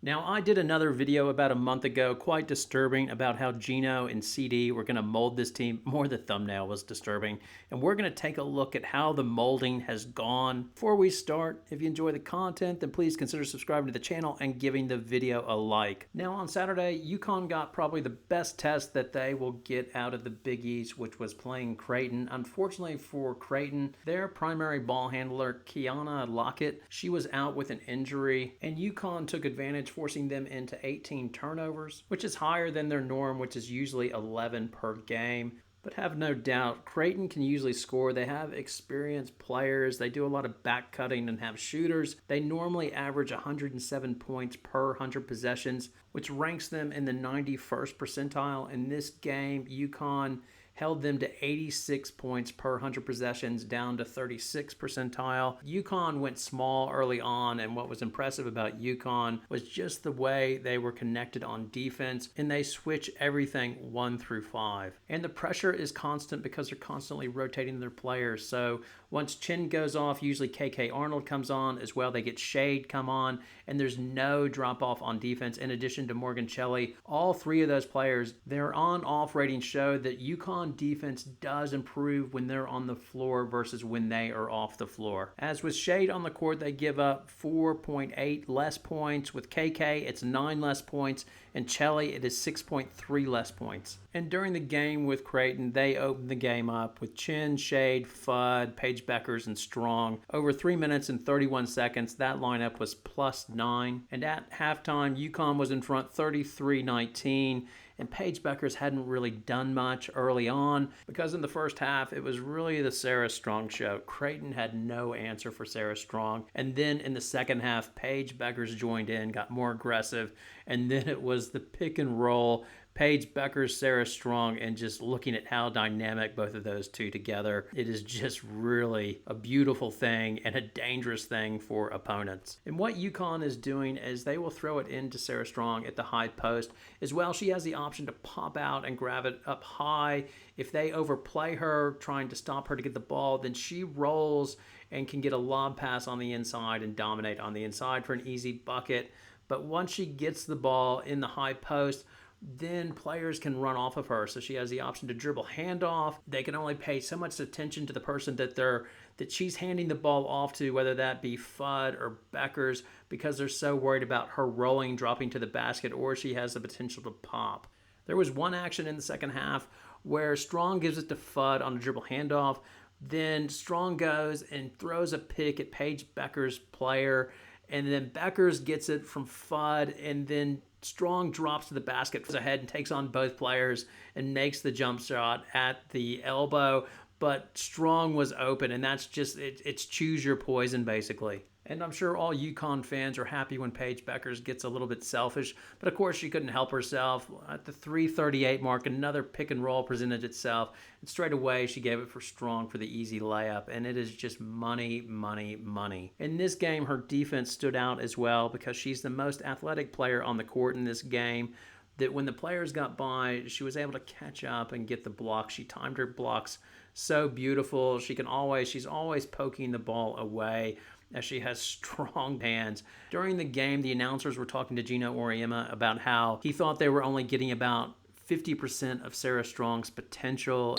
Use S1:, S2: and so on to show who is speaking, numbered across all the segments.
S1: Now, I did another video about a month ago, quite disturbing, about how Gino and CD were going to mold this team. More the thumbnail was disturbing. And we're going to take a look at how the molding has gone. Before we start, if you enjoy the content, then please consider subscribing to the channel and giving the video a like. Now, on Saturday, UConn got probably the best test that they will get out of the Big East, which was playing Creighton. Unfortunately for Creighton, their primary ball handler, Kiana Lockett, she was out with an injury, and UConn took advantage, forcing them into 18 turnovers, which is higher than their norm, which is usually 11 per game. But have no doubt, Creighton can usually score. They have experienced players. They do a lot of back cutting and have shooters. They normally average 107 points per 100 possessions, which ranks them in the 91st percentile. In this game, UConn held them to 86 points per 100 possessions, down to 36th percentile. UConn went small early on, and what was impressive about UConn was just the way they were connected on defense, and they switch everything 1 through 5. And the pressure is constant because they're constantly rotating their players. So once Chin goes off, usually KK Arnold comes on as well. They get Shade come on, and there's no drop off on defense. In addition to Morgan Shelley, all three of those players, their on-off rating showed that UConn defense does improve when they're on the floor versus when they are off the floor. As with Shade on the court, they give up 4.8 less points. With KK, it's 9 less points, and Shelley, it is 6.3 less points. And during the game with Creighton, they opened the game up with Chin, Shade, Fudd, Paige Beckers, and Strong. Over 3 minutes and 31 seconds, that lineup was +9. And at halftime, UConn was in front 33-19. And Paige Beckers hadn't really done much early on because in the first half, it was really the Sarah Strong show. Creighton had no answer for Sarah Strong. And then in the second half, Paige Beckers joined in, got more aggressive, and then it was the pick and roll. Paige Beckers, Sarah Strong, and just looking at how dynamic both of those two together, it is just really a beautiful thing and a dangerous thing for opponents. And what UConn is doing is they will throw it into Sarah Strong at the high post. As well, she has the option to pop out and grab it up high. If they overplay her, trying to stop her to get the ball, then she rolls and can get a lob pass on the inside and dominate on the inside for an easy bucket. But once she gets the ball in the high post, then players can run off of her. So she has the option to dribble handoff. They can only pay so much attention to the person that she's handing the ball off to, whether that be Fudd or Beckers, because they're so worried about her rolling, dropping to the basket, or she has the potential to pop. There was one action in the second half where Strong gives it to Fudd on a dribble handoff. Then Strong goes and throws a pick at Paige Beckers' player, and then Beckers gets it from Fudd, and then Strong drops to the basket, goes ahead and takes on both players and makes the jump shot at the elbow. But Strong was open, and that's just, it's choose your poison, basically. And I'm sure all UConn fans are happy when Paige Beckers gets a little bit selfish, but of course she couldn't help herself. At the 3:38 mark, another pick and roll presented itself, and straight away she gave it for Strong for the easy layup, and it is just money, money, money. In this game, her defense stood out as well because she's the most athletic player on the court in this game. That when the players got by, she was able to catch up and get the block. She timed her blocks so beautiful. She's always poking the ball away, as she has strong hands. During the game, the announcers were talking to Gino Auriemma about how he thought they were only getting about 50% of Sarah Strong's potential.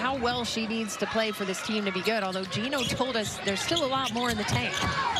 S2: How well she needs to play for this team to be good, although Gino told us there's still a lot more in the tank.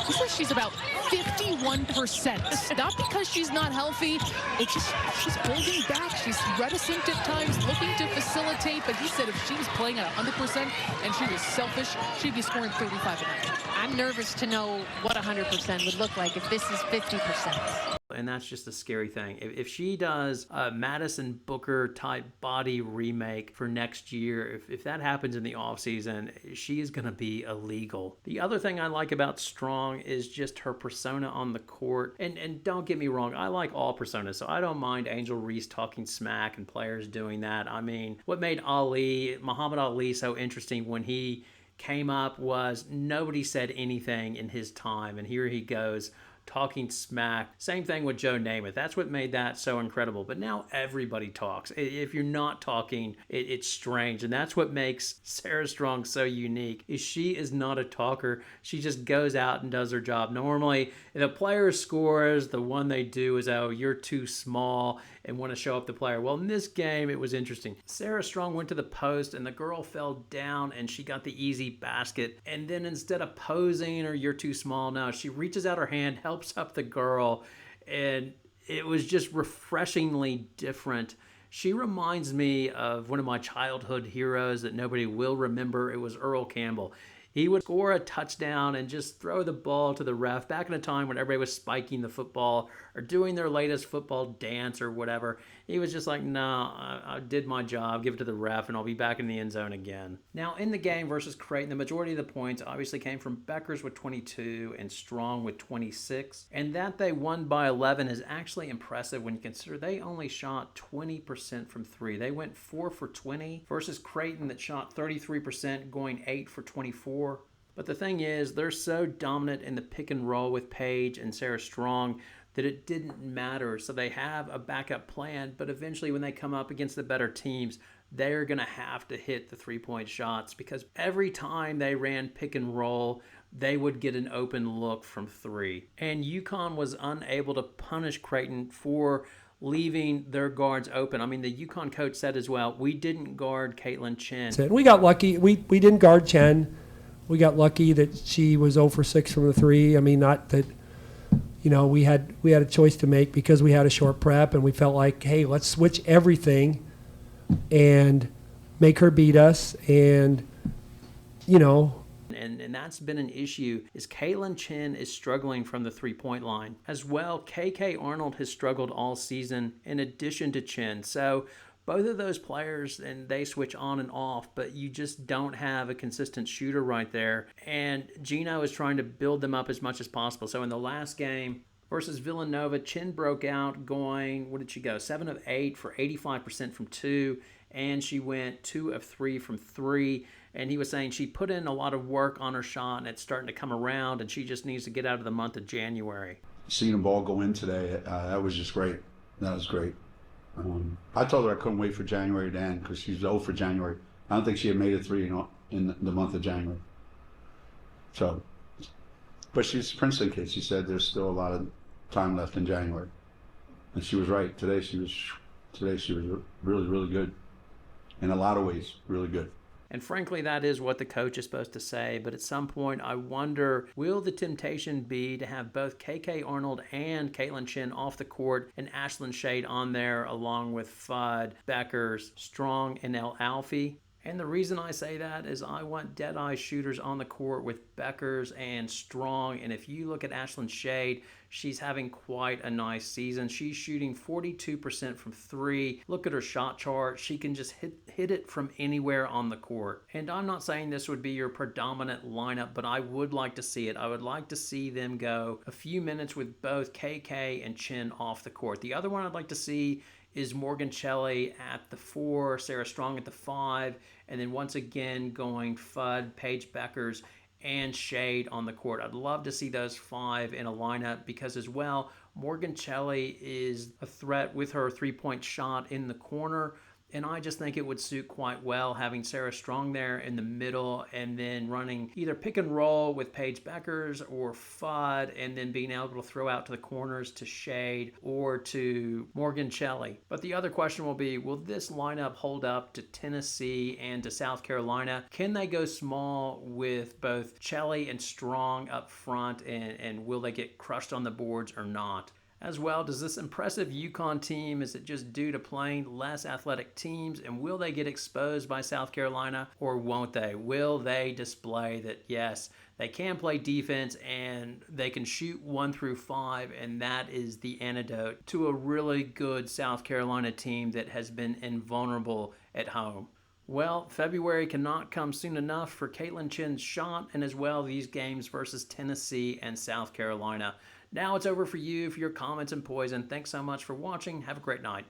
S3: He says she's about 51%. Not because she's not healthy, it's just she's holding back. She's reticent at times, looking to facilitate, but he said if she was playing at 100% and she was selfish, she'd be scoring 35 a night.
S2: I'm nervous to know what 100% would look like if this is 50%.
S1: And that's just a scary thing. If she does a Madison Booker type body remake for next year, if that happens in the offseason, she is going to be illegal. The other thing I like about Strong is just her persona on the court. And don't get me wrong, I like all personas, so I don't mind Angel Reese talking smack and players doing that. I mean, what made Muhammad Ali so interesting when he came up was nobody said anything in his time, and here he goes talking smack. Same thing with Joe Namath. That's what made that so incredible. But now everybody talks. If you're not talking, it's strange. And that's what makes Sarah Strong so unique, is she is not a talker. She just goes out and does her job. Normally, if a player scores, the one they do is, oh, you're too small and want to show up the player. Well, in this game, it was interesting. Sarah Strong went to the post and the girl fell down and she got the easy basket. And then instead of posing or you're too small, no, she reaches out her hand, helps up the girl, and it was just refreshingly different. She reminds me of one of my childhood heroes that nobody will remember. It was Earl Campbell. He would score a touchdown and just throw the ball to the ref back in a time when everybody was spiking the football or doing their latest football dance or whatever. He was just like, no, I did my job, give it to the ref, and I'll be back in the end zone again. Now, in the game versus Creighton, the majority of the points obviously came from Beckers with 22 and Strong with 26. And that they won by 11 is actually impressive when you consider they only shot 20% from three. They went 4 for 20 versus Creighton that shot 33%, going 8 for 24. But the thing is, they're so dominant in the pick and roll with Paige and Sarah Strong that it didn't matter. So they have a backup plan, but eventually when they come up against the better teams, they're going to have to hit the three-point shots, because every time they ran pick and roll, they would get an open look from three. And UConn was unable to punish Creighton for leaving their guards open. I mean, the UConn coach said as well, we didn't guard Caitlin Chen.
S4: We got lucky. We didn't guard Chen. We got lucky that she was 0 for 6 from the three. I mean, not that, we had a choice to make because we had a short prep and we felt like, hey, let's switch everything and make her beat us. And
S1: that's been an issue, is Caitlin Chen is struggling from the three-point line. As well, KK Arnold has struggled all season in addition to Chen. So both of those players, and they switch on and off, but you just don't have a consistent shooter right there. And Gino is trying to build them up as much as possible. So in the last game versus Villanova, Chen broke out going, what did she go? 7 of 8 for 85% from two, and she went 2 of 3 from three. And he was saying she put in a lot of work on her shot, and it's starting to come around, and she just needs to get out of the month of January.
S5: Seeing the ball go in today, that was just great. That was great. I told her I couldn't wait for January to end because she's 0 for January. I don't think she had made a three in the month of January. So, but she's a Princeton kid. She said there's still a lot of time left in January, and she was right. Today she was really, really good. In a lot of ways, really good.
S1: And frankly, that is what the coach is supposed to say. But at some point, I wonder, will the temptation be to have both KK Arnold and Caitlin Chen off the court and Ashlyn Shade on there along with Fudd, Beckers, Strong, and El Alfie? And the reason I say that is I want dead-eye shooters on the court with Beckers and Strong. And if you look at Ashlyn Shade, she's having quite a nice season. She's shooting 42% from three. Look at her shot chart. She can just hit it from anywhere on the court. And I'm not saying this would be your predominant lineup, but I would like to see it. I would like to see them go a few minutes with both KK and Chen off the court. The other one I'd like to see is Morgan Shelley at the 4, Sarah Strong at the 5, and then once again going Fudd, Paige Beckers, and Shade on the court. I'd love to see those 5 in a lineup because as well, Morgan Shelley is a threat with her three-point shot in the corner. And I just think it would suit quite well having Sarah Strong there in the middle and then running either pick and roll with Paige Beckers or Fudd and then being able to throw out to the corners to Shade or to Morgan Shelley. But the other question will be, will this lineup hold up to Tennessee and to South Carolina? Can they go small with both Shelley and Strong up front and will they get crushed on the boards or not? As well, does this impressive UConn team, is it just due to playing less athletic teams, and will they get exposed by South Carolina or won't they? Will they display that, yes, they can play defense and they can shoot 1 through 5, and that is the antidote to a really good South Carolina team that has been invulnerable at home? Well, February cannot come soon enough for Caitlin Chen's shot and as well these games versus Tennessee and South Carolina. Now it's over for you for your comments and poison. Thanks so much for watching. Have a great night.